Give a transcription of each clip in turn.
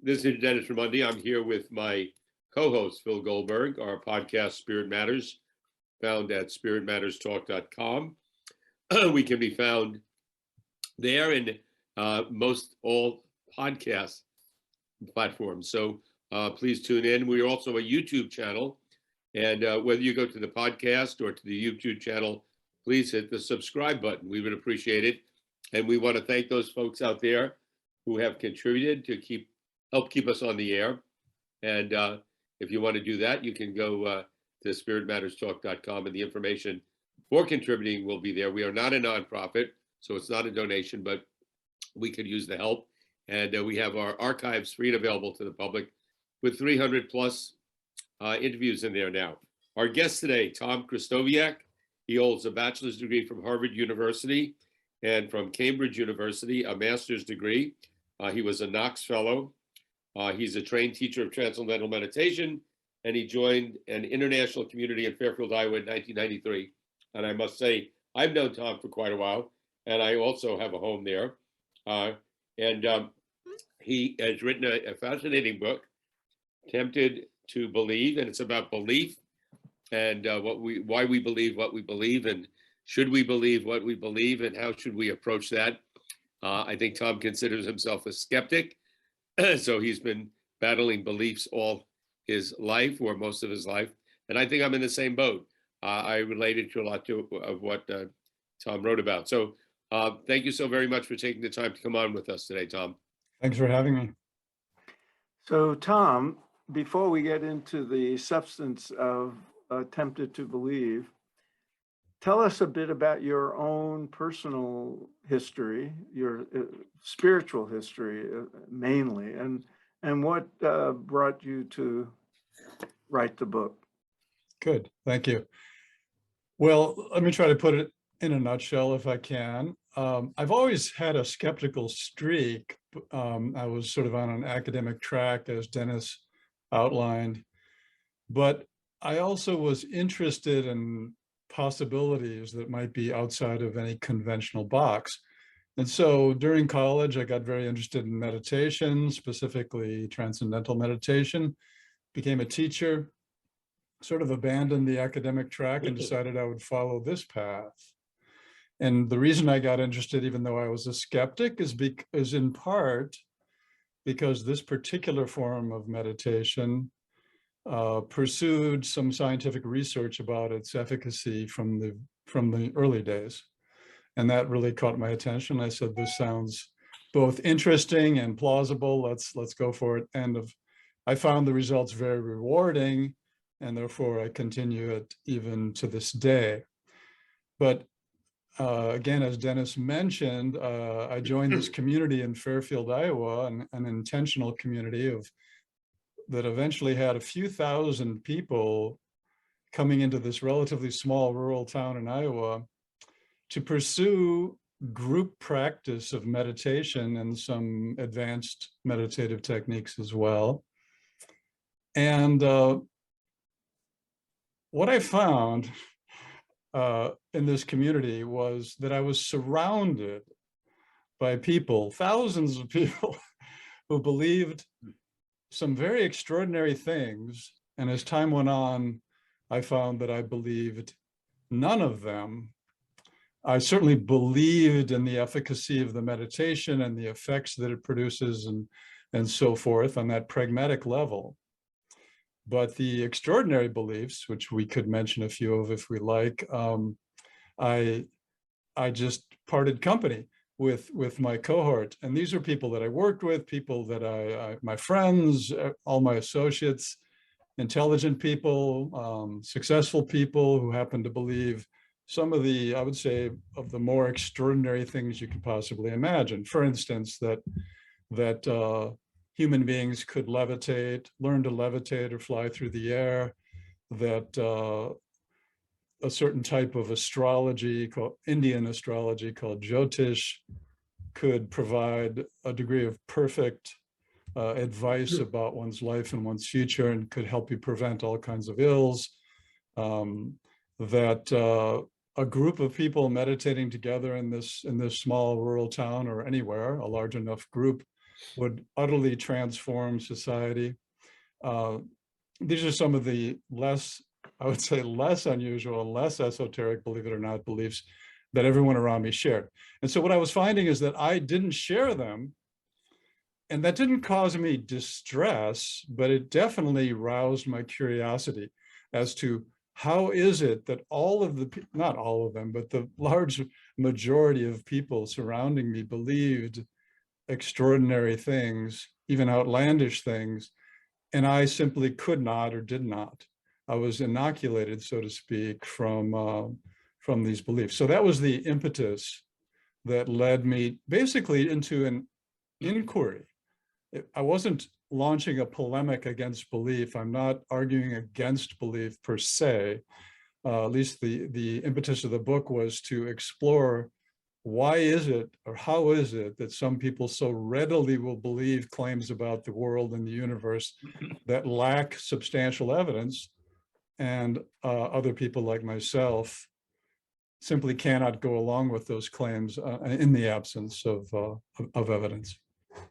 This is Dennis Ramundi. I'm here with my co-host, Phil Goldberg. Our podcast, Spirit Matters, found at spiritmatterstalk.com. We can be found there in most all podcast platforms. So please tune in. We're also a YouTube channel. And whether you go to the podcast or to the YouTube channel, please hit the subscribe button. We would appreciate it. And we want to thank those folks out there who have contributed to help keep us on the air. And if you want to do that, you can go to spiritmatterstalk.com, and the information for contributing will be there. We are not a nonprofit, so it's not a donation, but we could use the help. And we have our archives free and available to the public with 300 plus interviews in there now. Our guest today, Thom Krystofiak. He holds a bachelor's degree from Harvard University and from Cambridge University, a master's degree. He was a Knox Fellow. He's a trained teacher of Transcendental Meditation, and he joined an international community in Fairfield, Iowa in 1993. And I must say, I've known Thom for quite a while, and I also have a home there. He has written a fascinating book, Tempted to Believe, and it's about belief and why we believe what we believe, and should we believe what we believe, and how should we approach that? I think Thom considers himself a skeptic, so he's been battling beliefs all his life, or most of his life, and I think I'm in the same boat. I related to a lot of what Thom wrote about. So thank you so very much for taking the time to come on with us today, Thom. Thanks for having me. So, Thom, before we get into the substance of Tempted to Believe, tell us a bit about your own personal history, your spiritual history mainly, and what brought you to write the book. Good, thank you. Well, let me try to put it in a nutshell if I can. I've always had a skeptical streak. I was sort of on an academic track, as Dennis outlined, but I also was interested in possibilities that might be outside of any conventional box. And so during college, I got very interested in meditation, specifically transcendental meditation, became a teacher, sort of abandoned the academic track and decided I would follow this path. And the reason I got interested, even though I was a skeptic, is in part because this particular form of meditation pursued some scientific research about its efficacy from the early days. And that really caught my attention. I said, this sounds both interesting and plausible. Let's go for it. And I found the results very rewarding, and therefore I continue it even to this day. But again, as Dennis mentioned, I joined this community in Fairfield, Iowa, an intentional community that eventually had a few thousand people coming into this relatively small rural town in Iowa to pursue group practice of meditation and some advanced meditative techniques as well. And what I found in this community was that I was surrounded by people, thousands of people, who believed some very extraordinary things. And as time went on, I found that I believed none of them. I certainly believed in the efficacy of the meditation and the effects that it produces and so forth on that pragmatic level. But the extraordinary beliefs, which we could mention a few of if we like, I just parted company with my cohort. And these are people that I worked with, people that my friends, all my associates, intelligent people, successful people who happen to believe some of the, I would say, of the more extraordinary things you could possibly imagine. For instance, that human beings could levitate, learn to levitate or fly through the air, that a certain type of astrology, called Indian astrology called Jyotish, could provide a degree of perfect advice about one's life and one's future, and could help you prevent all kinds of ills. That a group of people meditating together in this small rural town or anywhere, a large enough group, would utterly transform society. These are some of the less, I would say, less unusual, less esoteric, believe it or not, beliefs that everyone around me shared. And so what I was finding is that I didn't share them, and that didn't cause me distress, but it definitely roused my curiosity as to how is it that all of the, not all of them, but the large majority of people surrounding me believed extraordinary things, even outlandish things, and I simply could not or did not. I was inoculated, so to speak, from these beliefs. So that was the impetus that led me basically into an inquiry. I wasn't launching a polemic against belief. I'm not arguing against belief per se. At least the impetus of the book was to explore why is it, or how is it, that some people so readily will believe claims about the world and the universe that lack substantial evidence, and other people like myself simply cannot go along with those claims in the absence of evidence.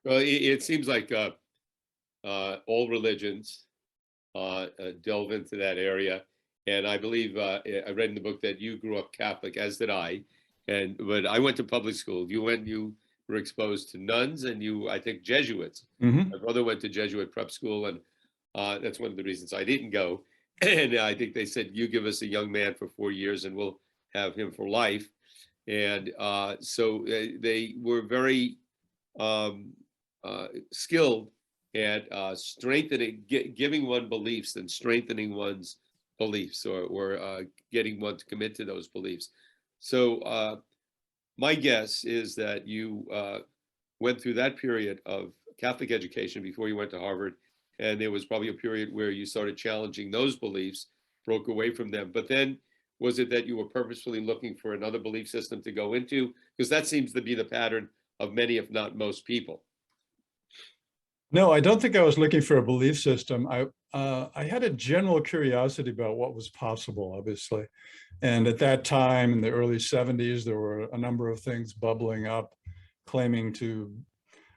Well, it seems like all religions delve into that area. And I believe I read in the book that you grew up Catholic, as did I. But I went to public school. You were exposed to nuns, and I think, Jesuits. Mm-hmm. My brother went to Jesuit prep school, and that's one of the reasons I didn't go. And I think they said, you give us a young man for 4 years and we'll have him for life. And so they were very skilled at strengthening, giving one beliefs and strengthening one's beliefs, or getting one to commit to those beliefs. So my guess is that you went through that period of Catholic education before you went to Harvard, and there was probably a period where you started challenging those beliefs, broke away from them. But then, was it that you were purposefully looking for another belief system to go into? Because that seems to be the pattern of many, if not most, people. No, I don't think I was looking for a belief system. I had a general curiosity about what was possible, obviously. And at that time, in the early 70s, there were a number of things bubbling up, claiming to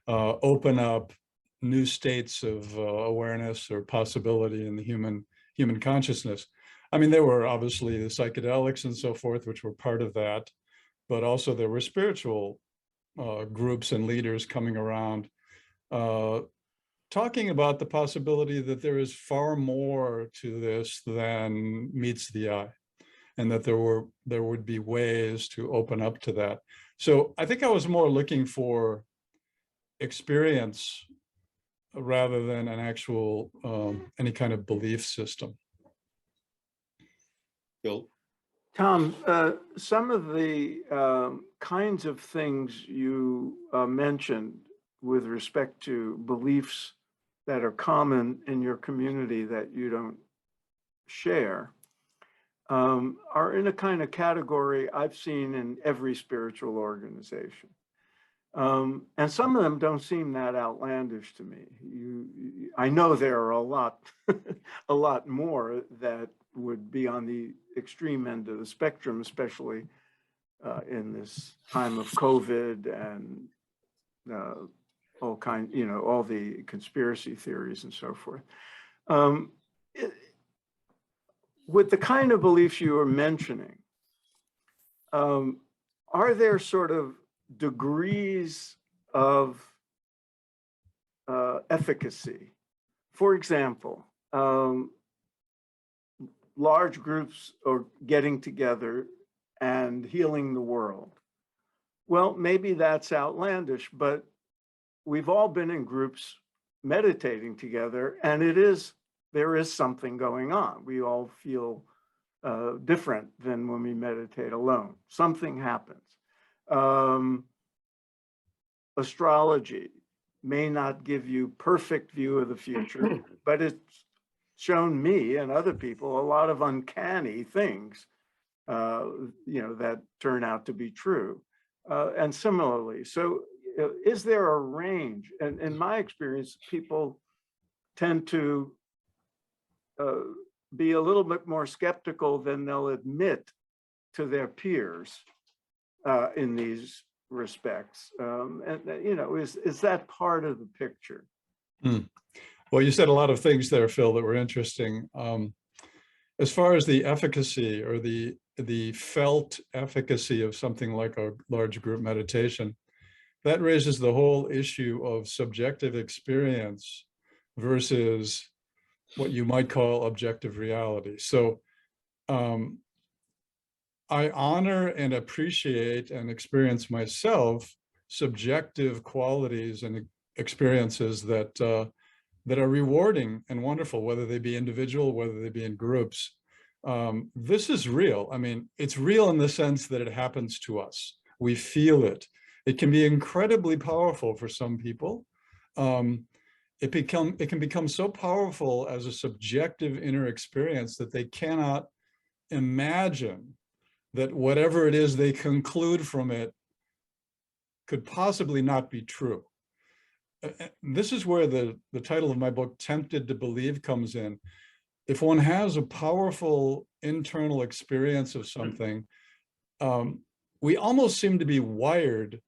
open up new states of awareness or possibility in the human consciousness. I mean, there were obviously the psychedelics and so forth, which were part of that, but also there were spiritual groups and leaders coming around, talking about the possibility that there is far more to this than meets the eye, and that there would be ways to open up to that. So I think I was more looking for experience rather than an actual any kind of belief system. Bill? Thom, some of the kinds of things you mentioned with respect to beliefs that are common in your community that you don't share are in a kind of category I've seen in every spiritual organization. And some of them don't seem that outlandish to me. I know there are a lot more that would be on the extreme end of the spectrum, especially in this time of COVID and all the conspiracy theories and so forth. With the kind of beliefs you were mentioning, are there sort of degrees of efficacy? For example, large groups are getting together and healing the world. Well, maybe that's outlandish, but we've all been in groups meditating together, and there is something going on. We all feel different than when we meditate alone. Something happens. Astrology may not give you perfect view of the future, but it's shown me and other people a lot of uncanny things, that turn out to be true. And similarly, so is there a range? And in my experience, people tend to be a little bit more skeptical than they'll admit to their peers in these respects. And is that part of the picture? Well, you said a lot of things there, Phil, that were interesting. As far as the efficacy or the felt efficacy of something like a large group meditation, that raises the whole issue of subjective experience versus what you might call objective reality. So I honor and appreciate and experience myself subjective qualities and experiences that are rewarding and wonderful, whether they be individual, whether they be in groups. This is real. I mean, it's real in the sense that it happens to us. We feel it. It can be incredibly powerful for some people. It can become so powerful as a subjective inner experience that they cannot imagine that whatever it is they conclude from it could possibly not be true. This is where the title of my book, Tempted to Believe, comes in. If one has a powerful internal experience of something, we almost seem to be wired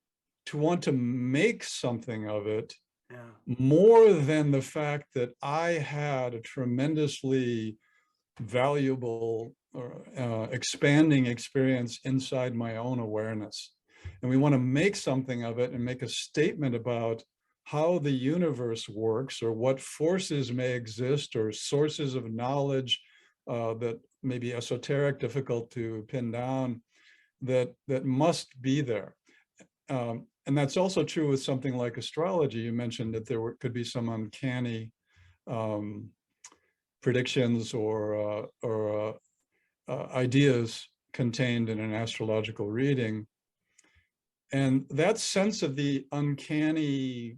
to want to make something of it, more than the fact that I had a tremendously valuable or expanding experience inside my own awareness. And we want to make something of it and make a statement about how the universe works, or what forces may exist, or sources of knowledge that may be esoteric, difficult to pin down, that must be there. And that's also true with something like astrology. You mentioned that there could be some uncanny predictions or ideas contained in an astrological reading. And that sense of the uncanny,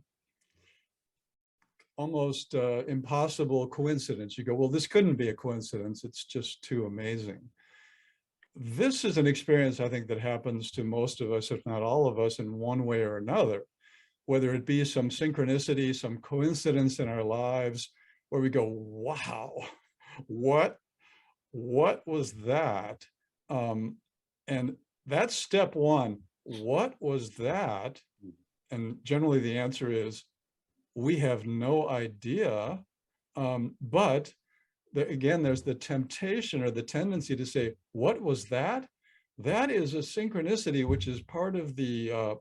almost impossible coincidence, you go, well, this couldn't be a coincidence. It's just too amazing. This is an experience, I think, that happens to most of us, if not all of us, in one way or another, whether it be some synchronicity, some coincidence in our lives, where we go, wow, what was that? And that's step one. What was that? And generally the answer is, we have no idea. But again, there's the temptation or the tendency to say, what was that? That is a synchronicity, which is part of the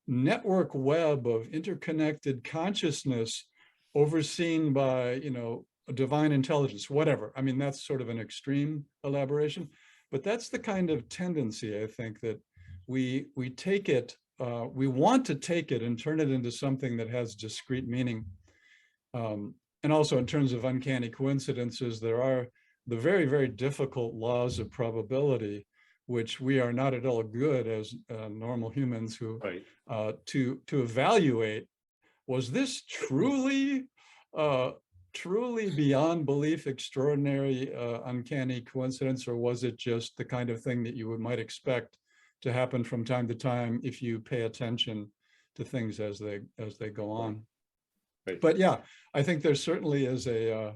network web of interconnected consciousness overseen by, a divine intelligence, whatever. I mean, that's sort of an extreme elaboration, but that's the kind of tendency, I think, that we take it, we want to take it and turn it into something that has discrete meaning. And also in terms of uncanny coincidences, there are the very, very difficult laws of probability, which we are not at all good as normal humans who, to evaluate, was this truly beyond belief, extraordinary, uncanny coincidence, or was it just the kind of thing that you might expect to happen from time to time if you pay attention to things as they go on? But yeah, I think there certainly is to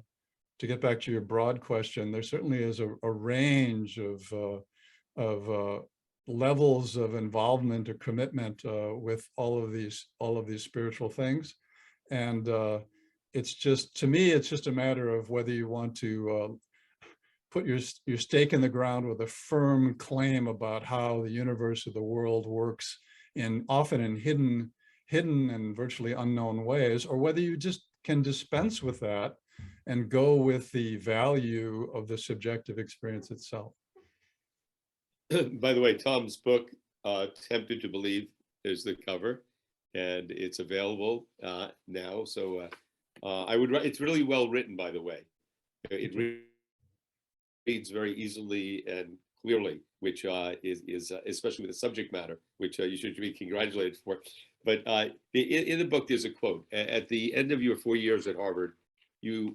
get back to your broad question, there certainly is a range of levels of involvement or commitment with all of these spiritual things. And it's just, to me, it's just a matter of whether you want to put your stake in the ground with a firm claim about how the universe or the world works often in hidden and virtually unknown ways, or whether you just can dispense with that and go with the value of the subjective experience itself. By the way, Tom's book, Tempted to Believe, is the cover, and it's available now. So it's really well written, by the way. It reads very easily and clearly, which is especially with the subject matter, which you should be congratulated for. But in the book, there's a quote. At the end of your 4 years at Harvard, you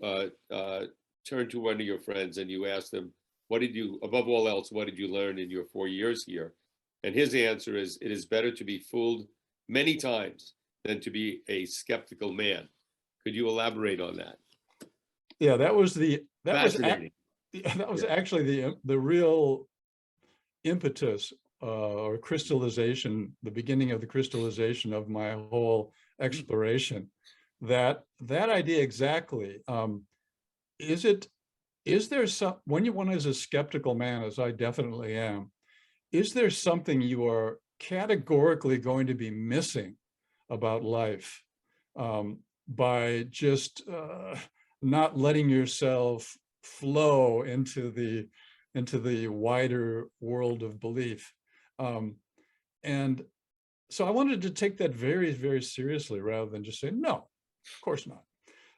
turned to one of your friends and you asked them, above all else, what did you learn in your 4 years here? And his answer is, it is better to be fooled many times than to be a skeptical man. Could you elaborate on that? Yeah, that was Fascinating. actually the real impetus or crystallization, the beginning of the crystallization of my whole exploration. That idea exactly. Is there some, when one is a skeptical man, as I definitely am, is there something you are categorically going to be missing about life by just not letting yourself flow into the wider world of belief? And so I wanted to take that very, very seriously rather than just say, no, of course not.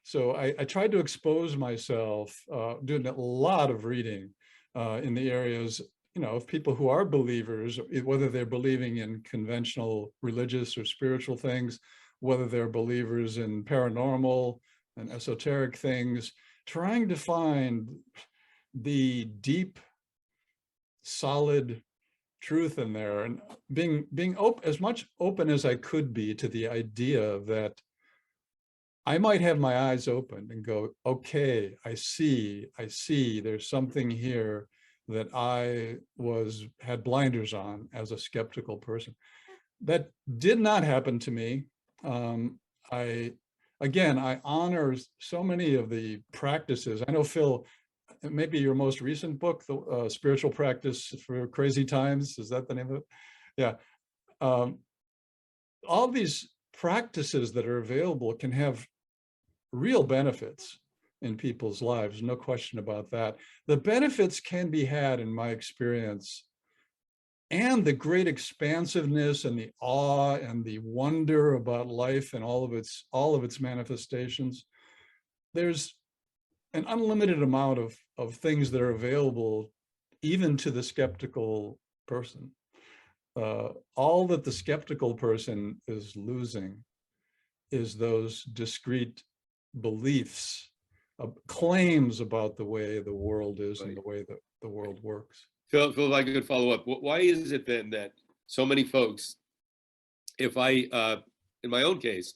So I tried to expose myself, doing a lot of reading in the areas, of people who are believers, whether they're believing in conventional religious or spiritual things, whether they're believers in paranormal and esoteric things, trying to find the deep, solid truth in there, and being as much open as I could be to the idea that I might have my eyes open and go, okay, I see, there's something here that I had blinders on as a skeptical person. That did not happen to me. I honor so many of the practices. I know, Phil, maybe your most recent book, the Spiritual Practice for Crazy Times, is that the name of it? Yeah. All these practices that are available can have real benefits in people's lives, no question about that. The benefits can be had, in my experience, and the great expansiveness and the awe and the wonder about life and all of its manifestations. There's an unlimited amount of things that are available even to the skeptical person. All that the skeptical person is losing is those discrete beliefs, claims about the way the world is, right, and the way that the world works. Phil, if I could follow up, why is it then that so many folks, if I, in my own case,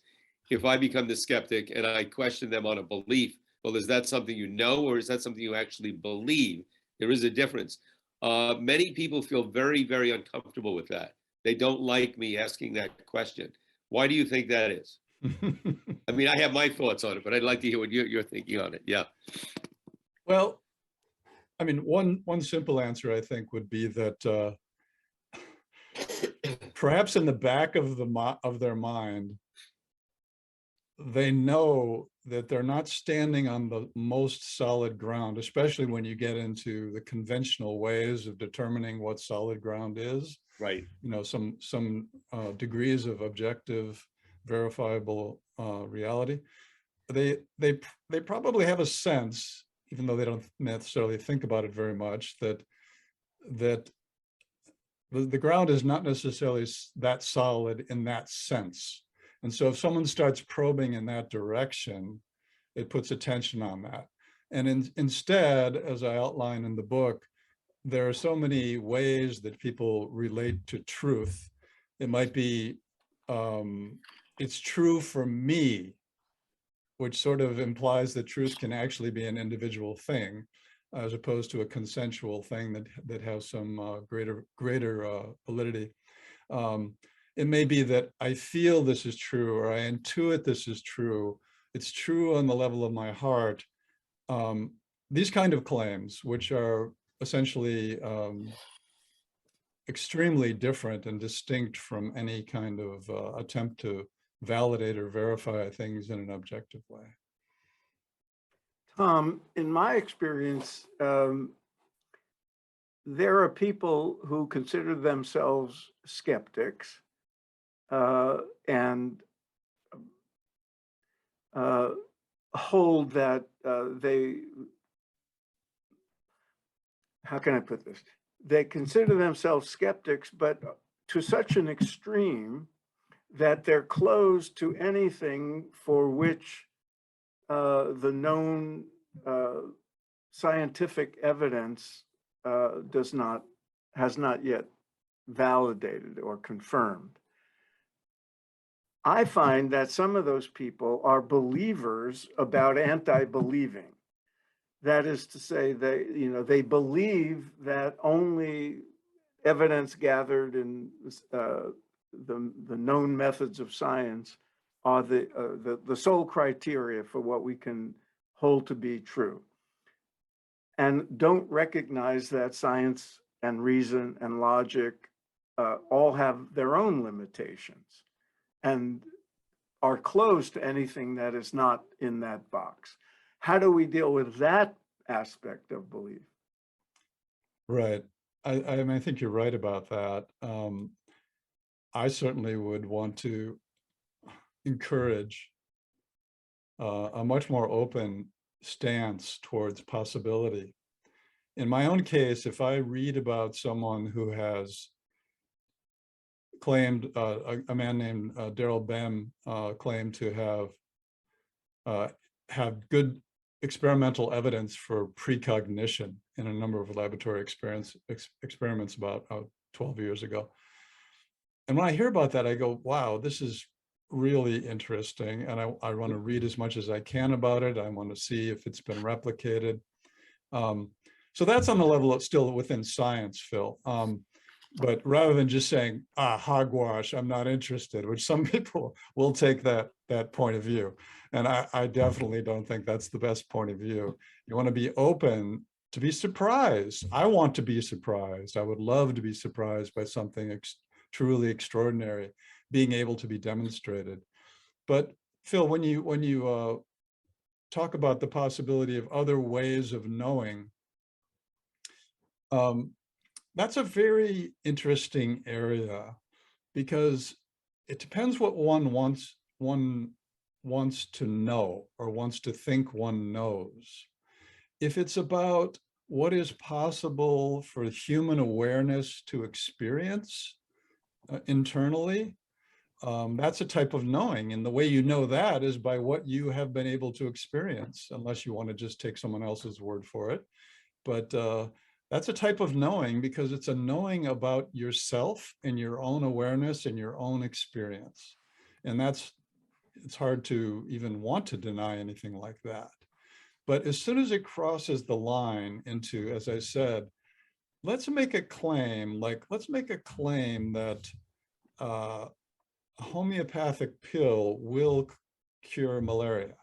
if I become the skeptic and I question them on a belief, well, is that something you know, or is that something you actually believe? There is a difference. Many people feel very, very uncomfortable with that. They don't like me asking that question. Why do you think that is? I mean, I have my thoughts on it, but I'd like to hear what you're thinking on it. Yeah. Well, I mean, one simple answer, I think, would be that perhaps in the back of their mind, they know that they're not standing on the most solid ground, especially when you get into the conventional ways of determining what solid ground is. Right. Some degrees of objective, verifiable reality. They probably have a sense, even though they don't necessarily think about it very much, that the ground is not necessarily that solid in that sense. And so if someone starts probing in that direction, it puts attention on that. And instead, as I outline in the book, there are so many ways that people relate to truth. It might be, it's true for me, which sort of implies that truth can actually be an individual thing, as opposed to a consensual thing that has some greater validity. It may be that I feel this is true, or I intuit this is true. It's true on the level of my heart. These kind of claims, which are essentially extremely different and distinct from any kind of attempt to validate or verify things in an objective way. Thom, in my experience, there are people who consider themselves skeptics and hold that how can I put this? They consider themselves skeptics, but to such an extreme that they're closed to anything for which the known scientific evidence has not yet validated or confirmed. I find that some of those people are believers about anti-believing. That is to say, they believe that only evidence gathered in the known methods of science are the sole criteria for what we can hold to be true, and don't recognize that science and reason and logic all have their own limitations and are closed to anything that is not in that box. How do we deal with that aspect of belief? Right. I mean, I think you're right about that. I certainly would want to encourage a much more open stance towards possibility. In my own case, if I read about someone who has claimed, a man named Daryl Bem claimed to have good experimental evidence for precognition in a number of laboratory experiments about 12 years ago. And when I hear about that, I go, wow, this is really interesting. And I want to read as much as I can about it. I want to see if it's been replicated. So that's on the level it's still within science, Phil. But rather than just saying, hogwash, I'm not interested, which some people will take that point of view. And I definitely don't think that's the best point of view. You want to be open to be surprised. I want to be surprised. I would love to be surprised by something truly extraordinary being able to be demonstrated. But Phil, when you talk about the possibility of other ways of knowing, that's a very interesting area, because it depends what one wants to know or wants to think one knows. If it's about what is possible for human awareness to experience internally, that's a type of knowing. And the way you know that is by what you have been able to experience, unless you want to just take someone else's word for it. But that's a type of knowing, because it's a knowing about yourself and your own awareness and your own experience. And it's hard to even want to deny anything like that. But as soon as it crosses the line into, as I said, let's make a claim, that a homeopathic pill will cure malaria.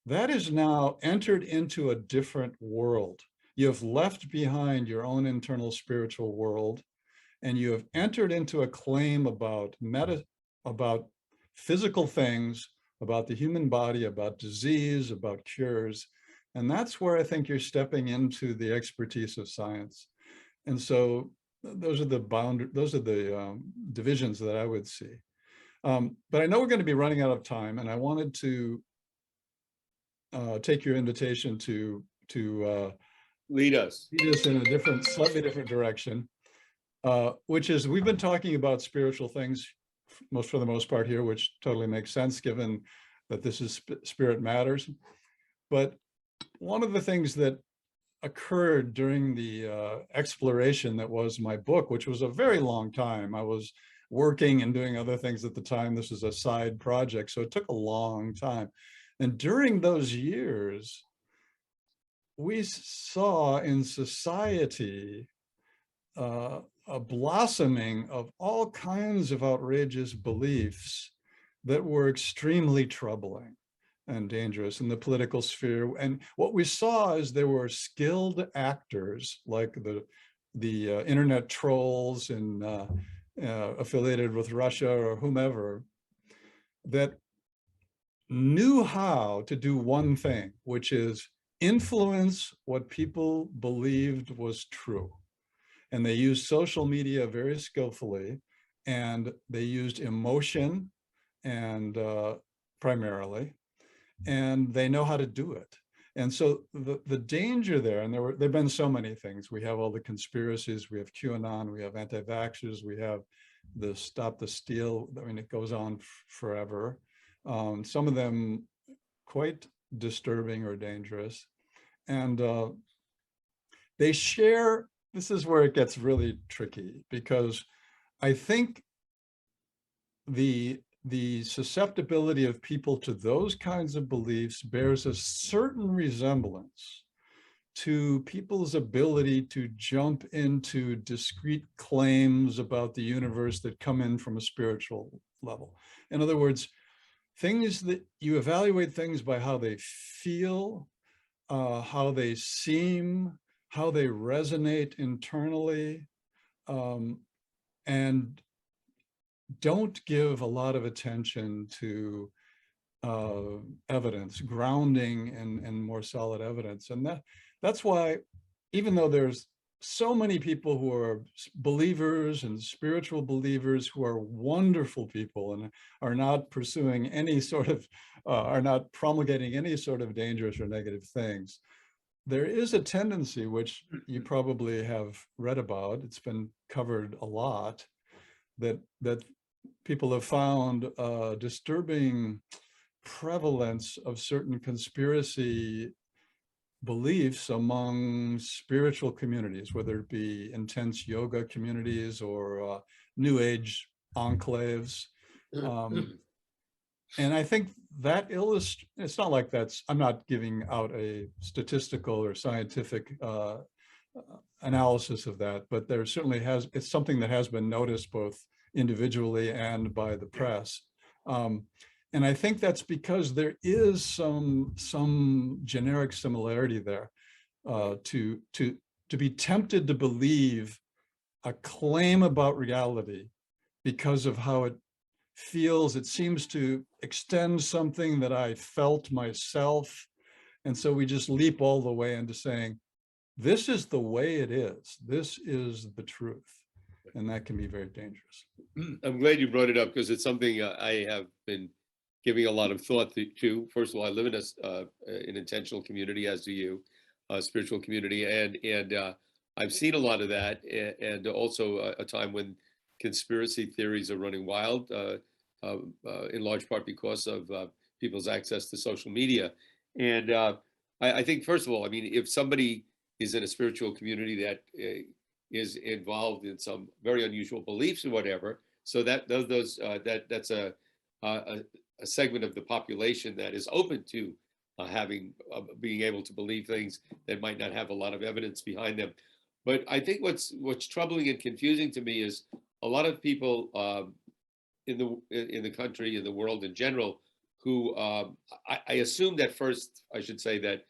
That is now entered into a different world. You have left behind your own internal spiritual world, and you have entered into a claim about physical things, about the human body, about disease, about cures. And that's where I think you're stepping into the expertise of science. And so those are the divisions that I would see. But I know we're going to be running out of time, and I wanted to take your invitation to lead us in a slightly different direction, which is, we've been talking about spiritual things for the most part here, which totally makes sense given that this is Spirit Matters. But one of the things that occurred during the exploration that was my book, which was a very long time. I was working and doing other things at the time. This was a side project, so it took a long time. And during those years, we saw in society a blossoming of all kinds of outrageous beliefs that were extremely troubling and dangerous in the political sphere. And what we saw is there were skilled actors like the internet trolls and affiliated with Russia or whomever, that knew how to do one thing, which is influence what people believed was true. And they used social media very skillfully, and they used emotion and primarily, and they know how to do it. And so the danger there, and there've been so many things. We have all the conspiracies, we have QAnon, we have anti-vaxxers, we have the Stop the Steal. I mean, it goes on forever. Some of them quite disturbing or dangerous. And they share, this is where it gets really tricky, because I think the susceptibility of people to those kinds of beliefs bears a certain resemblance to people's ability to jump into discrete claims about the universe that come in from a spiritual level. In other words, things that you evaluate things by how they feel, how they seem, how they resonate internally, and don't give a lot of attention to evidence, grounding and more solid evidence. And that's why, even though there's so many people who are believers and spiritual believers who are wonderful people and are not pursuing any sort of, are not promulgating any sort of dangerous or negative things, there is a tendency, which you probably have read about, it's been covered a lot, that people have found a disturbing prevalence of certain conspiracy beliefs among spiritual communities, whether it be intense yoga communities or New Age enclaves. And I think that it's not like I'm not giving out a statistical or scientific analysis of that, but there certainly it's something that has been noticed both individually and by the press. And I think that's because there is some generic similarity there to be tempted to believe a claim about reality because of how it feels. It seems to extend something that I felt myself. And so we just leap all the way into saying, this is the way it is. This is the truth. And that can be very dangerous. I'm glad you brought it up because it's something I have been giving a lot of thought to. First of all, I live in an intentional community, as do you, a spiritual community, and I've seen a lot of that, and also a time when conspiracy theories are running wild, in large part because of people's access to social media. And I think, first of all, I mean, if somebody is in a spiritual community that is involved in some very unusual beliefs or whatever, so that's a segment of the population that is open to being able to believe things that might not have a lot of evidence behind them. But I think what's troubling and confusing to me is a lot of people in the country, in the world in general, who I assumed at first, I should say, that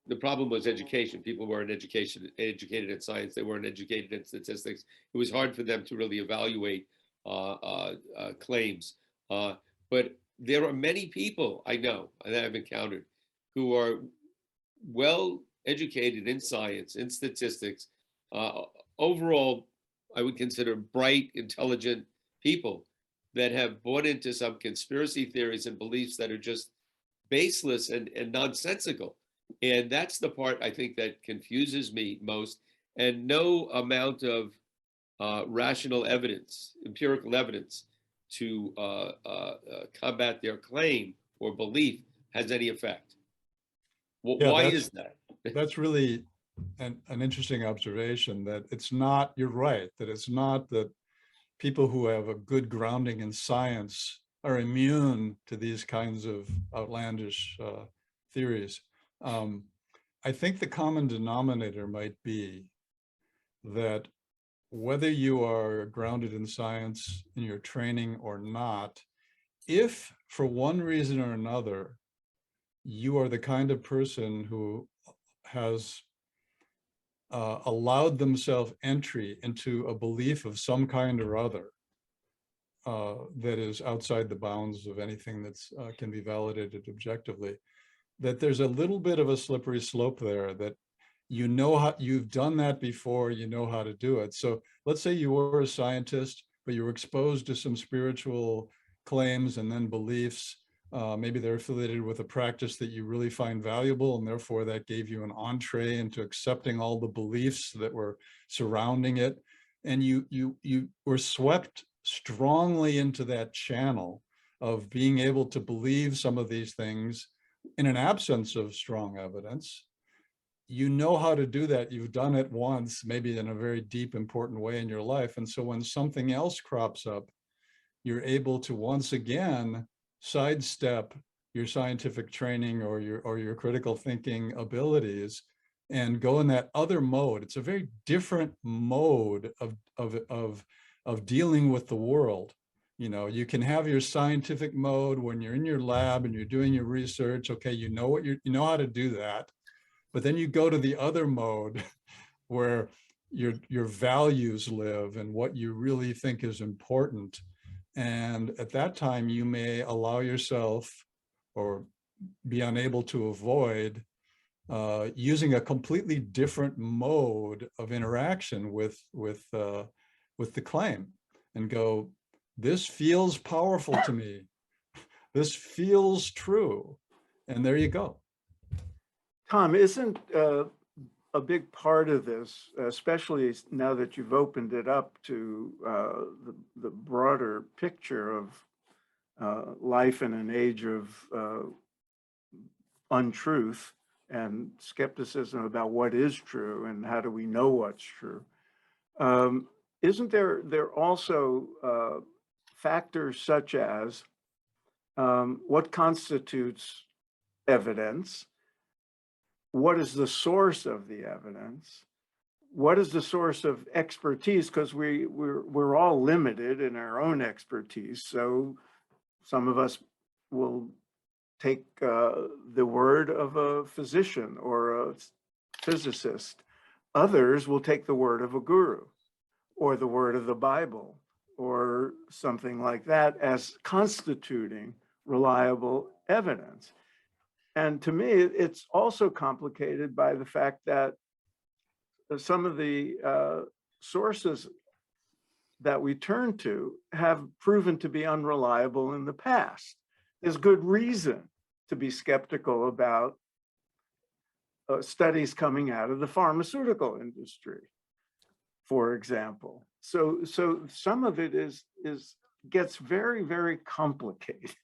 the problem was education. People weren't educated in science. They weren't educated in statistics. It was hard for them to really evaluate claims. But there are many people I know that I've encountered who are well educated in science, in statistics. Overall, I would consider bright, intelligent people that have bought into some conspiracy theories and beliefs that are just baseless and nonsensical. And that's the part I think that confuses me most. And no amount of rational evidence, empirical evidence to combat their claim or belief has any effect. Why is that? That's really an interesting observation, that it's not, you're right, that it's not that people who have a good grounding in science are immune to these kinds of outlandish theories. I think the common denominator might be that whether you are grounded in science in your training or not, if for one reason or another, you are the kind of person who has allowed themselves entry into a belief of some kind or other that is outside the bounds of anything that's can be validated objectively, that there's a little bit of a slippery slope there, that you know how you've done that before, you know how to do it. So let's say you were a scientist, but you were exposed to some spiritual claims and then beliefs. Maybe they're affiliated with a practice that you really find valuable, and therefore that gave you an entree into accepting all the beliefs that were surrounding it. And you were swept strongly into that channel of being able to believe some of these things in an absence of strong evidence. You know how to do that. You've done it once, maybe in a very deep, important way in your life. And so when something else crops up, you're able to once again sidestep your scientific training or your critical thinking abilities and go in that other mode. It's a very different mode of dealing with the world. You know, you can have your scientific mode when you're in your lab and you're doing your research. Okay, you know what you know how to do that. But then you go to the other mode where your values live and what you really think is important. And at that time, you may allow yourself or be unable to avoid using a completely different mode of interaction with the claim, and go, this feels powerful to me. This feels true. And there you go. Thom, isn't a big part of this, especially now that you've opened it up to the broader picture of life in an age of untruth and skepticism about what is true and how do we know what's true? Isn't there also factors such as what constitutes evidence? What is the source of the evidence? What is the source of expertise? Because we're all limited in our own expertise. So some of us will take the word of a physician or a physicist. Others will take the word of a guru or the word of the Bible or something like that as constituting reliable evidence. And to me, it's also complicated by the fact that some of the sources that we turn to have proven to be unreliable in the past. There's good reason to be skeptical about studies coming out of the pharmaceutical industry, for example. So some of it gets very, very complicated.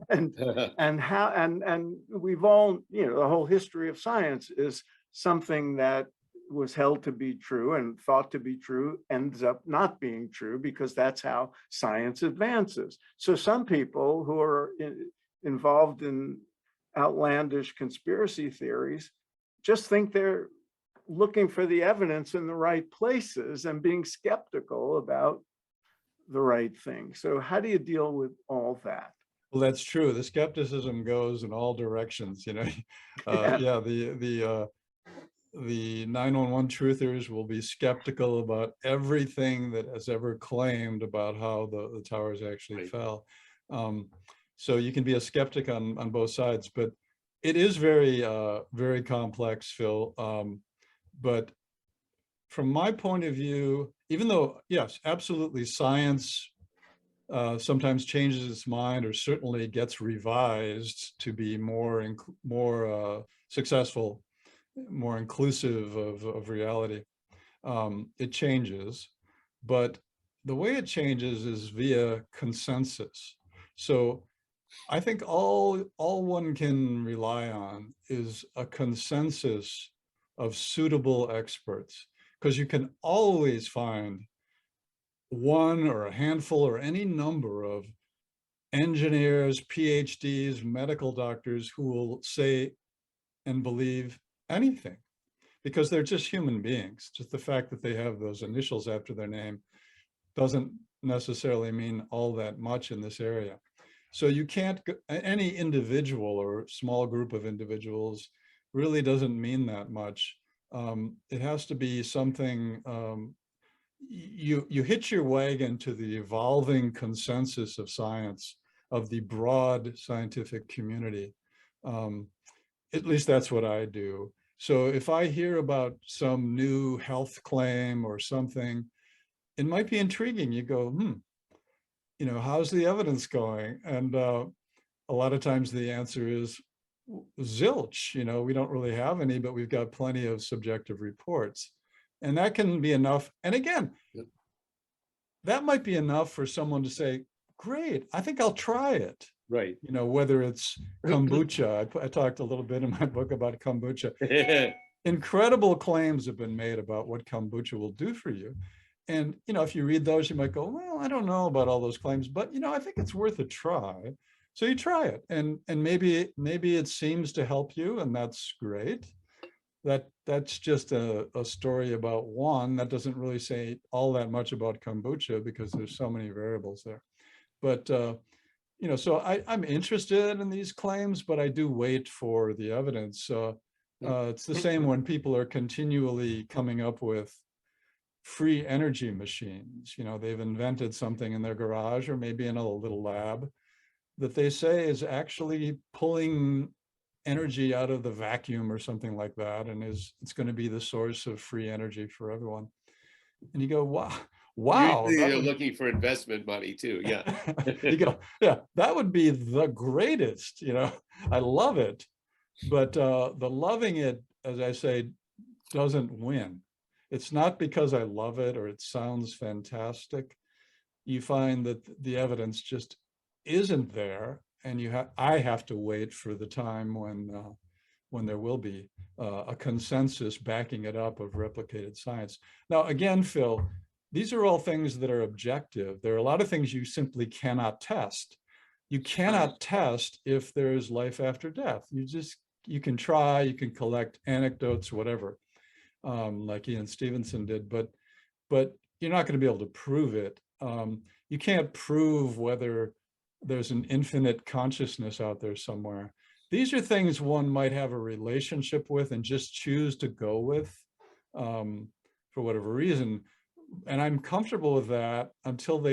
and we've all, you know, the whole history of science is something that was held to be true and thought to be true ends up not being true, because that's how science advances. So some people who are involved in outlandish conspiracy theories just think they're looking for the evidence in the right places and being skeptical about the right thing. So how do you deal with all that? Well, that's true. The skepticism goes in all directions, you know. Yeah, the 911 truthers will be skeptical about everything that has ever claimed about how the towers actually fell. So you can be a skeptic on both sides, but it is very, very complex, Phil. But from my point of view, even though, yes, absolutely, science sometimes changes its mind or certainly gets revised to be more successful, more inclusive of reality. It changes, but the way it changes is via consensus. So I think all one can rely on is a consensus of suitable experts, because you can always find one or a handful or any number of engineers, PhDs, medical doctors who will say and believe anything, because they're just human beings. Just the fact that they have those initials after their name doesn't necessarily mean all that much in this area. So you can't, any individual or small group of individuals really doesn't mean that much. It has to be something, you hitch your wagon to the evolving consensus of science, of the broad scientific community. At least that's what I do. So if I hear about some new health claim or something, it might be intriguing. You go, you know, how's the evidence going? And a lot of times the answer is zilch. You know, we don't really have any, but we've got plenty of subjective reports. And that can be enough. And again, that might be enough for someone to say, great, I think I'll try it. Right. You know, whether it's kombucha, I talked a little bit in my book about kombucha. Incredible claims have been made about what kombucha will do for you. And, you know, if you read those, you might go, well, I don't know about all those claims, but, you know, I think it's worth a try. So you try it, and maybe it seems to help you, and that's great. that's just a story about one. That doesn't really say all that much about kombucha because there's so many variables there. But so I'm interested in these claims, but I do wait for the evidence. It's the same when people are continually coming up with free energy machines. They've invented something in their garage or maybe in a little lab that they say is actually pulling energy out of the vacuum or something like that, and it's going to be the source of free energy for everyone. And you go, wow. Usually you're looking for investment money too. Yeah. You go, yeah, that would be the greatest. I love it, but the loving it, as I say, doesn't win. It's not because I love it or it sounds fantastic. You find that the evidence just isn't there, and I have to wait for the time when there will be a consensus backing it up of replicated science. Now, again, Phil, these are all things that are objective. There are a lot of things you simply cannot test. You cannot test if there's life after death. You can try, you can collect anecdotes, whatever, like Ian Stevenson did, but you're not going to be able to prove it. You can't prove whether there's an infinite consciousness out there somewhere. These are things one might have a relationship with and just choose to go with for whatever reason. And I'm comfortable with that until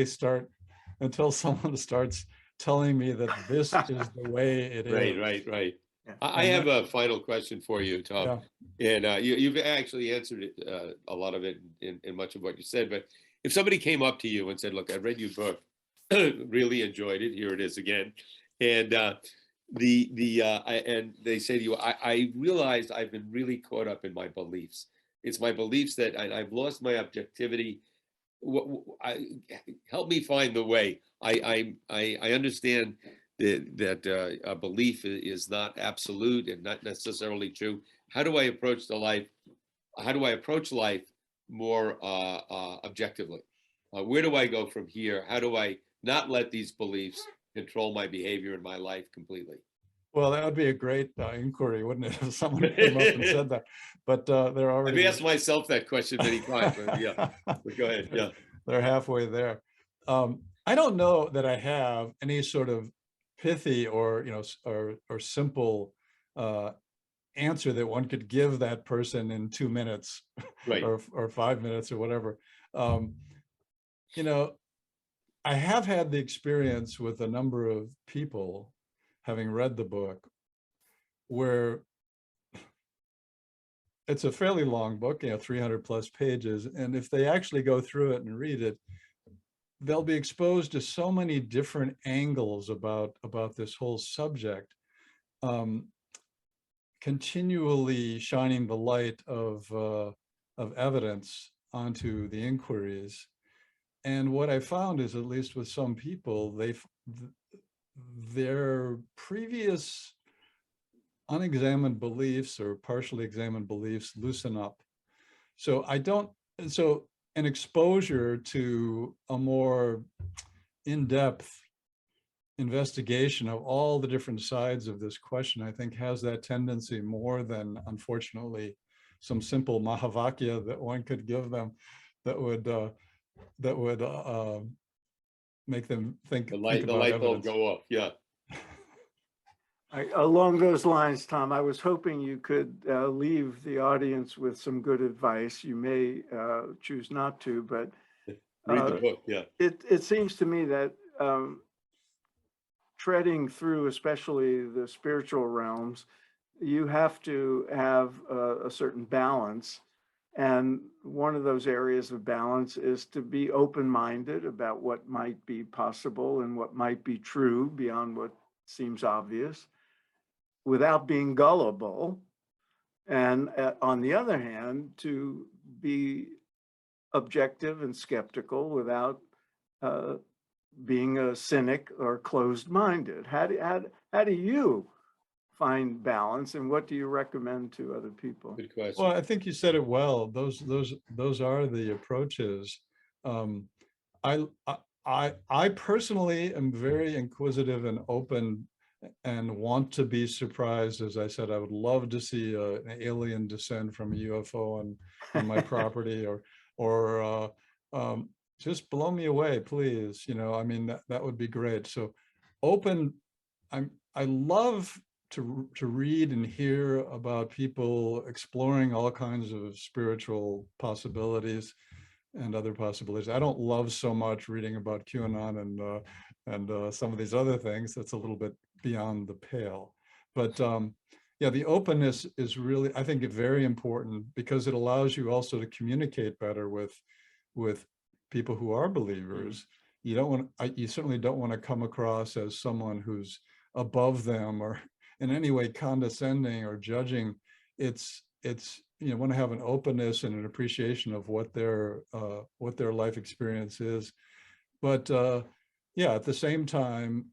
someone starts telling me that this is the way it is. Right. Yeah. I have a final question for you, Thom. Yeah. And you've actually answered it, a lot of it in much of what you said. But if somebody came up to you and said, look, I read your book, really enjoyed it. Here it is again. And and they say to you, I realized I've been really caught up in my beliefs. It's my beliefs that I've lost my objectivity. Help me find the way. I understand that a belief is not absolute and not necessarily true. How do I approach life? How do I approach life more objectively? Where do I go from here? How do I not let these beliefs control my behavior in my life completely? Well, that would be a great inquiry, wouldn't it, if someone came up and said that? But they're already. I've asked myself that question many times. But yeah, but go ahead. Yeah, they're halfway there. I don't know that I have any sort of pithy or or simple answer that one could give that person in 2 minutes, right. or 5 minutes or whatever. I have had the experience with a number of people, having read the book, where it's a fairly long book, 300 plus pages. And if they actually go through it and read it, they'll be exposed to so many different angles about this whole subject, continually shining the light of evidence onto the inquiries. And what I found is, at least with some people, their previous unexamined beliefs or partially examined beliefs loosen up. So an exposure to a more in-depth investigation of all the different sides of this question, I think, has that tendency more than, unfortunately, some simple Mahavakya that one could give them that would make them think The about light bulb evidence. go off. Yeah. Along those lines, Thom, I was hoping you could leave the audience with some good advice. You may choose not to, but Read the book. Yeah. it seems to me that treading through, especially the spiritual realms, you have to have a certain balance. And one of those areas of balance is to be open-minded about what might be possible and what might be true beyond what seems obvious, without being gullible. And on the other hand, to be objective and skeptical without being a cynic or closed-minded. How do you find balance, and what do you recommend to other people? Good question. Well, I think you said it well. Those are the approaches. I personally am very inquisitive and open and want to be surprised. As I said, I would love to see an alien descend from a UFO on my property, or just blow me away, please. I mean, that would be great. So open. I love to read and hear about people exploring all kinds of spiritual possibilities and other possibilities. I don't love so much reading about QAnon and some of these other things. That's a little bit beyond the pale. But yeah, the openness is really, I think, very important, because it allows you also to communicate better with people who are believers. You certainly don't want to come across as someone who's above them or in any way condescending or judging. It's want to have an openness and an appreciation of what their life experience is. But yeah, at the same time,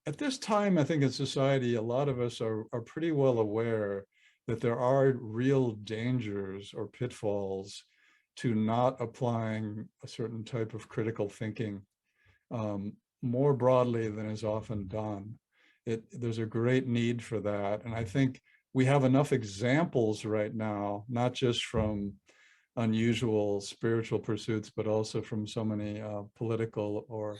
at this time, I think in society, a lot of us are pretty well aware that there are real dangers or pitfalls to not applying a certain type of critical thinking more broadly than is often done. There's a great need for that. And I think we have enough examples right now, not just from unusual spiritual pursuits, but also from so many political or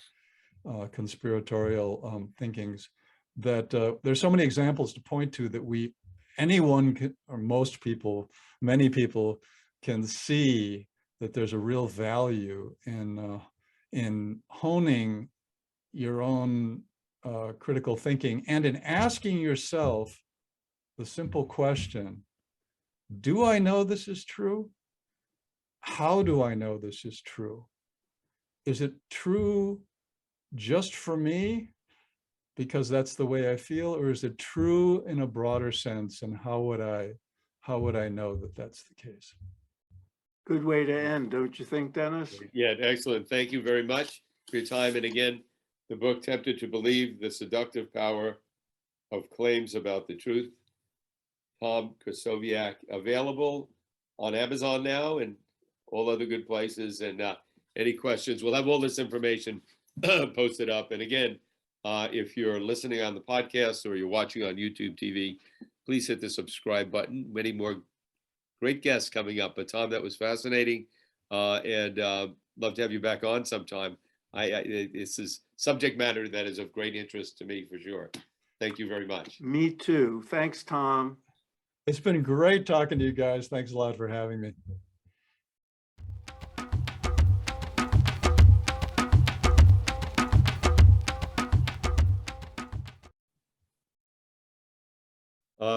conspiratorial thinkings, that there's so many examples to point to that anyone can, or most people, many people can see that there's a real value in honing your own critical thinking, and in asking yourself the simple question, do I know this is true? How do I know this is true? Is it true just for me because that's the way I feel, or is it true in a broader sense? And how would I know that that's the case? Good way to end, don't you think, Dennis? Yeah, excellent. Thank you very much for your time. And again, the book, Tempted to Believe, The Seductive Power of Claims About the Truth, Thom Krystofiak, available on Amazon now and all other good places. And any questions, we'll have all this information posted up. And again, if you're listening on the podcast or you're watching on YouTube TV, please hit the subscribe button. Many more great guests coming up. But Thom, that was fascinating, and love to have you back on sometime. This is subject matter that is of great interest to me, for sure. Thank you very much. Me too. Thanks, Thom. It's been great talking to you guys. Thanks a lot for having me.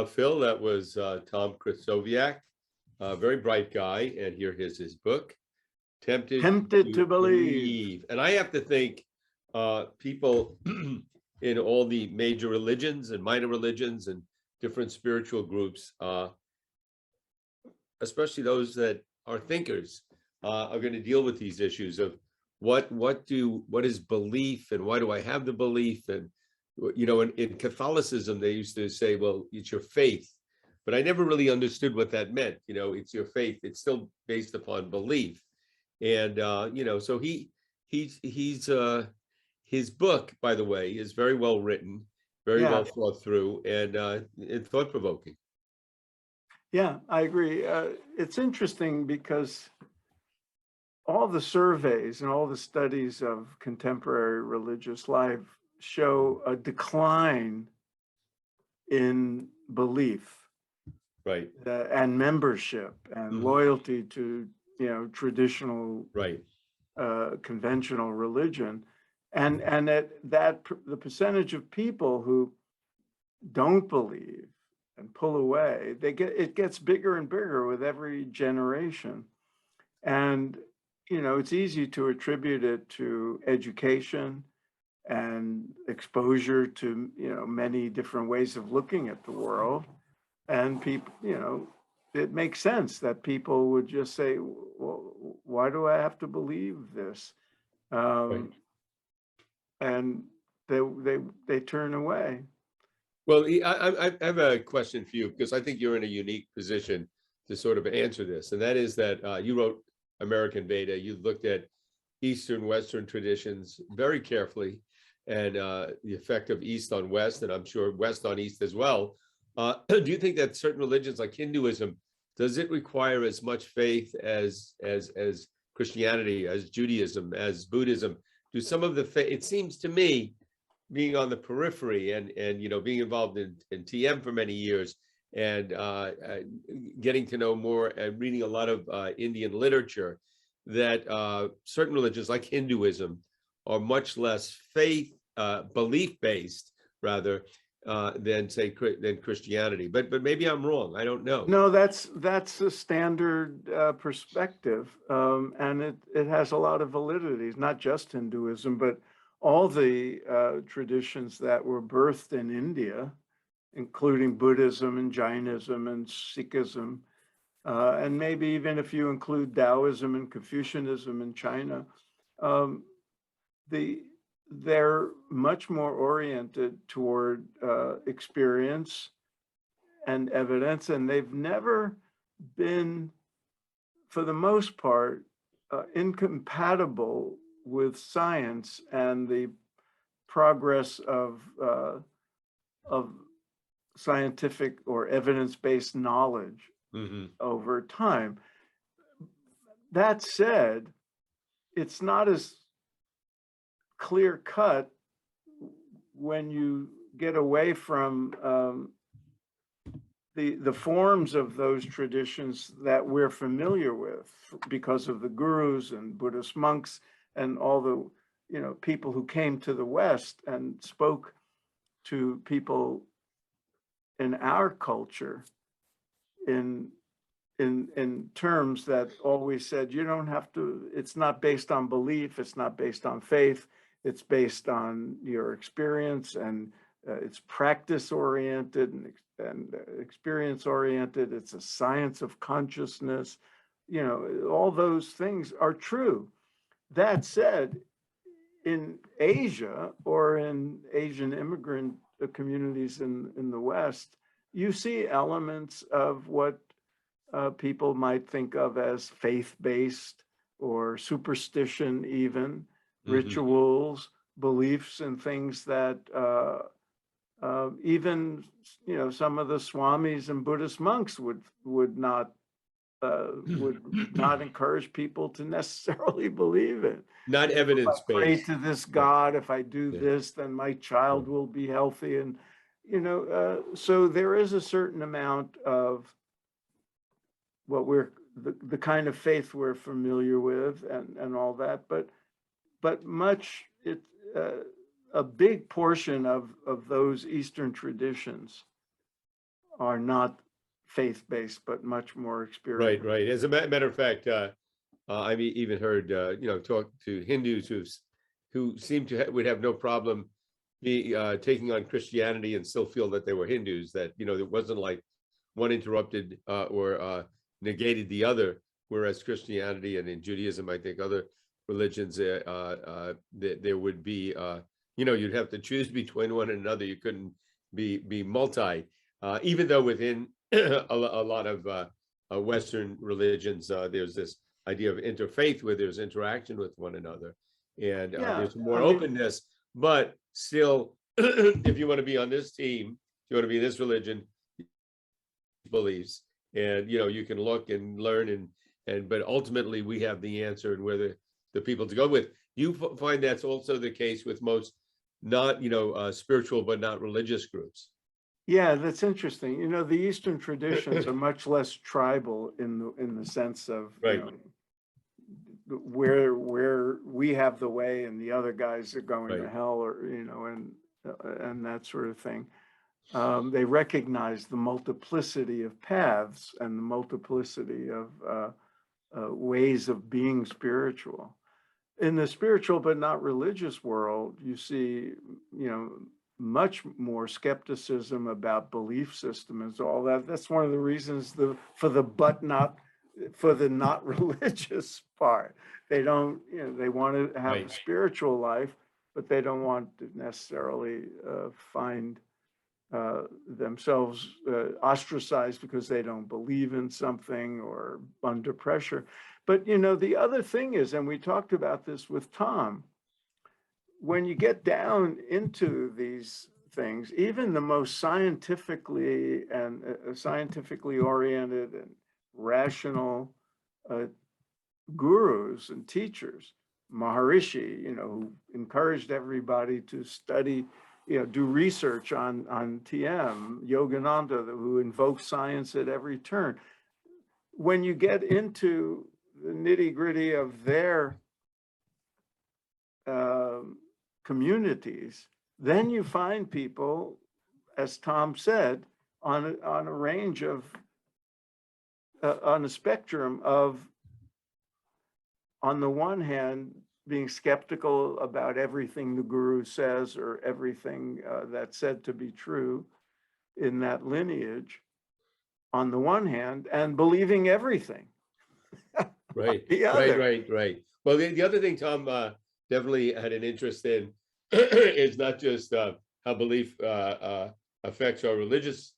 Phil, that was Thom Krystofiak, a very bright guy, and here is his book, Tempted to Believe. And I have to think people in all the major religions and minor religions and different spiritual groups, especially those that are thinkers, are going to deal with these issues of what is belief, and why do I have the belief? And in Catholicism, they used to say, well, it's your faith, but I never really understood what that meant. It's your faith. It's still based upon belief. And so his book, by the way, is very well written, very well thought through, and thought-provoking. Yeah, I agree. It's interesting because all the surveys and all the studies of contemporary religious life show a decline in belief, right, and membership and loyalty to traditional, right, conventional religion, and that the percentage of people who don't believe and pull away, it gets bigger and bigger with every generation. And it's easy to attribute it to education and exposure to many different ways of looking at the world. And people, it makes sense that people would just say, well, why do I have to believe this? right. And they turn away. Well, I have a question for you, because I think you're in a unique position to sort of answer this. And that is that you wrote American Veda. You looked at Eastern, Western traditions very carefully. the effect of East on West, and I'm sure West on East as well. Do you think that certain religions like Hinduism, does it require as much faith as Christianity, as Judaism, as Buddhism? Do some of the faith, it seems to me, being on the periphery and being involved in TM for many years, and getting to know more and reading a lot of Indian literature, that certain religions like Hinduism are much less faith, belief-based rather, than Christianity. But maybe I'm wrong. I don't know. No, that's a standard perspective, and it has a lot of validity. It's not just Hinduism, but all the traditions that were birthed in India, including Buddhism and Jainism and Sikhism, and maybe even if you include Taoism and Confucianism in China, they're much more oriented toward experience and evidence, and they've never been, for the most part, incompatible with science and the progress of scientific or evidence-based knowledge over time. That said, it's not as clear cut when you get away from the forms of those traditions that we're familiar with because of the gurus and Buddhist monks and all the people who came to the West and spoke to people in our culture in terms that always said, you don't have to, it's not based on belief, it's not based on faith, it's based on your experience, and it's practice oriented and experience oriented. It's a science of consciousness. All those things are true. That said, in Asia or in Asian immigrant communities in the West, you see elements of what people might think of as faith-based or superstition, even rituals, beliefs, and things that even some of the swamis and Buddhist monks would not encourage people to necessarily believe in. Not evidence-based. If I pray to this God, if I do this, then my child will be healthy, and so there is a certain amount of what the kind of faith we're familiar with and all that, but much a big portion of those Eastern traditions are not faith-based, but much more experiential. Right. As a matter of fact, I've even heard talk to Hindus who seem to would have no problem taking on Christianity and still feel that they were Hindus. That it wasn't like one interrupted or negated the other. Whereas Christianity and in Judaism, I think other religions, there would be you'd have to choose between one and another. You couldn't be multi. Even though within a lot of Western religions, there's this idea of interfaith where there's interaction with one another, and there's more openness. But still, if you want to be on this team, you want to be in this religion, beliefs, and you can look and learn, but ultimately we have the answer and where the people to go with. You find that's also the case with most not spiritual but not religious groups. Yeah, that's interesting. The Eastern traditions are much less tribal in the sense of where we have the way and the other guys are going to hell, or and that sort of thing. They recognize the multiplicity of paths and the multiplicity of ways of being spiritual. In the spiritual but not religious world, you see, much more skepticism about belief systems and all that. That's one of the reasons for the not religious part. They don't, they want to have a spiritual life, but they don't want to necessarily find themselves ostracized because they don't believe in something or under pressure. But the other thing is, and we talked about this with Thom, when you get down into these things, even the most scientifically oriented and rational gurus and teachers, Maharishi, who encouraged everybody to study, do research on TM, Yogananda, who invoked science at every turn. When you get into the nitty-gritty of their communities, then you find people, as Thom said, on a range of, on a spectrum of, on the one hand, being skeptical about everything the guru says or everything that's said to be true in that lineage, on the one hand, and believing everything. Right, The other. right. Well, the other thing Thom definitely had an interest in is not just how belief affects our religious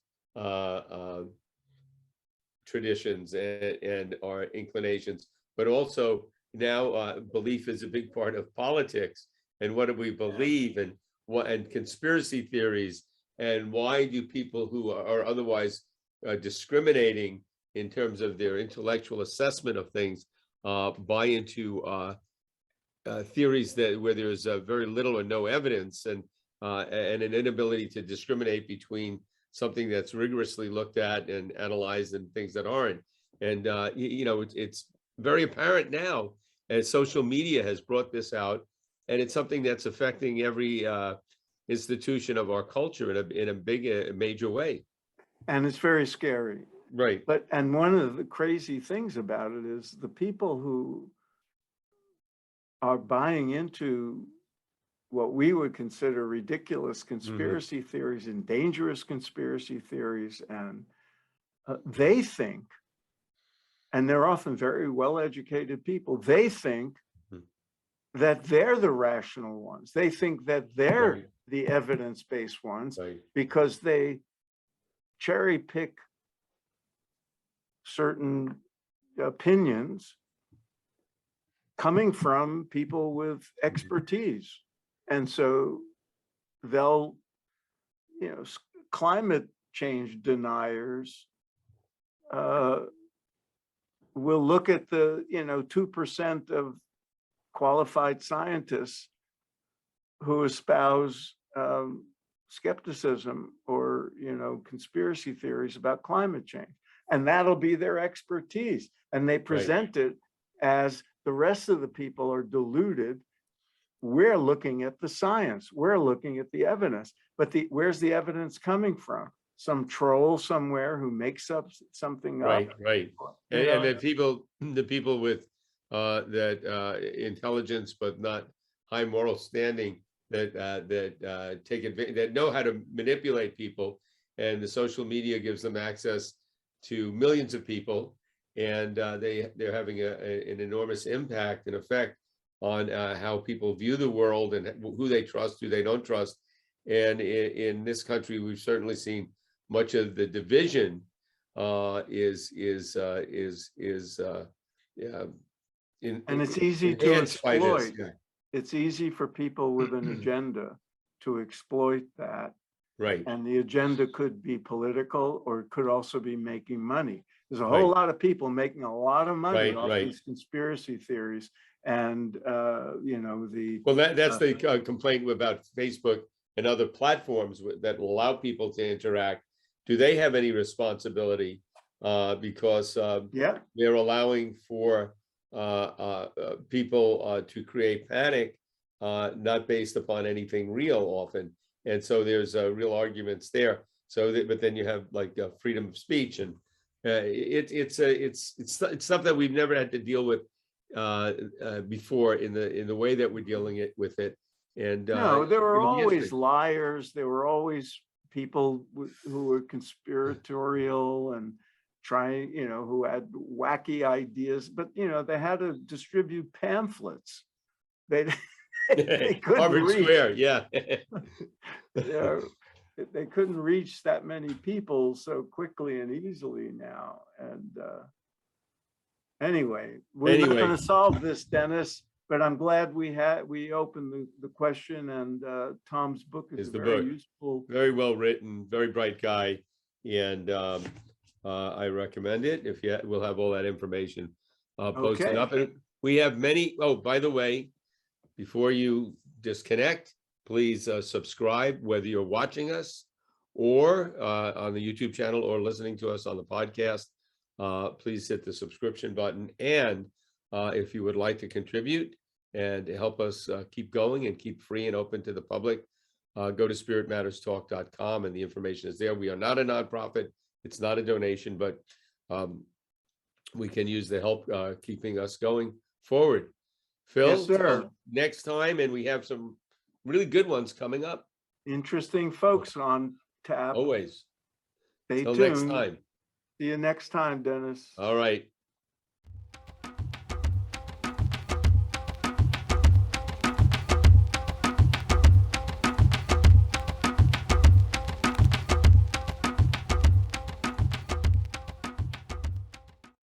traditions and our inclinations, but also now belief is a big part of politics, and what do we believe, and conspiracy theories, and why do people who are otherwise discriminating in terms of their intellectual assessment of things buy into theories where there's very little or no evidence, and an inability to discriminate between something that's rigorously looked at and analyzed and things that aren't. And it's very apparent now as social media has brought this out, and it's something that's affecting every institution of our culture in a big, major way. And it's very scary. Right. And one of the crazy things about it is the people who are buying into what we would consider ridiculous conspiracy theories and dangerous conspiracy theories, and they think, and they're often very well-educated people, they think that they're the rational ones. They think that they're the evidence-based ones because they cherry pick certain opinions coming from people with expertise. And so they'll, climate change deniers will look at the, 2% of qualified scientists who espouse skepticism or, conspiracy theories about climate change. And that'll be their expertise. And they present it as the rest of the people are deluded. We're looking at the science. We're looking at the evidence. But where's the evidence coming from? Some troll somewhere who makes up something up. Right. And the people with that intelligence but not high moral standing that take advantage, that know how to manipulate people, and the social media gives them access to millions of people, and they're having an enormous impact and effect on how people view the world and who they trust, who they don't trust. And in this country, we've certainly seen much of the division and it's easy to exploit. Yeah. It's easy for people with an agenda to exploit that. Right. And the agenda could be political, or it could also be making money. There's a whole lot of people making a lot of money off these conspiracy theories. And, well, that's the complaint about Facebook and other platforms that allow people to interact. Do they have any responsibility? Because they're allowing for people to create panic, not based upon anything real often. And so there's real arguments there. But then you have like freedom of speech, and it's stuff that we've never had to deal with before in the way that we're dealing with it. And no, there were always liars. There were always people who were conspiratorial and trying, who had wacky ideas, but they had to distribute pamphlets. They couldn't Harvard reach. Square, yeah. They couldn't reach that many people so quickly and easily now. And anyway, we're not going to solve this, Dennis, but I'm glad we opened the question, and Tom's book is Is a the very book. useful. Very well written, very bright guy, and I recommend it. If you, we'll have all that information posted Okay. up. And we have many. Oh, by the way, before you disconnect, please subscribe, whether you're watching us or on the YouTube channel or listening to us on the podcast. Please hit the subscription button. And if you would like to contribute and help us keep going and keep free and open to the public, go to spiritmatterstalk.com, and the information is there. We are not a nonprofit. It's not a donation, but we can use the help keeping us going forward. Phil, Yes, sir. till next time, and we have some really good ones coming up. Interesting folks on tap. Always. Stay Till tuned. next time. See you next time, Dennis. All right.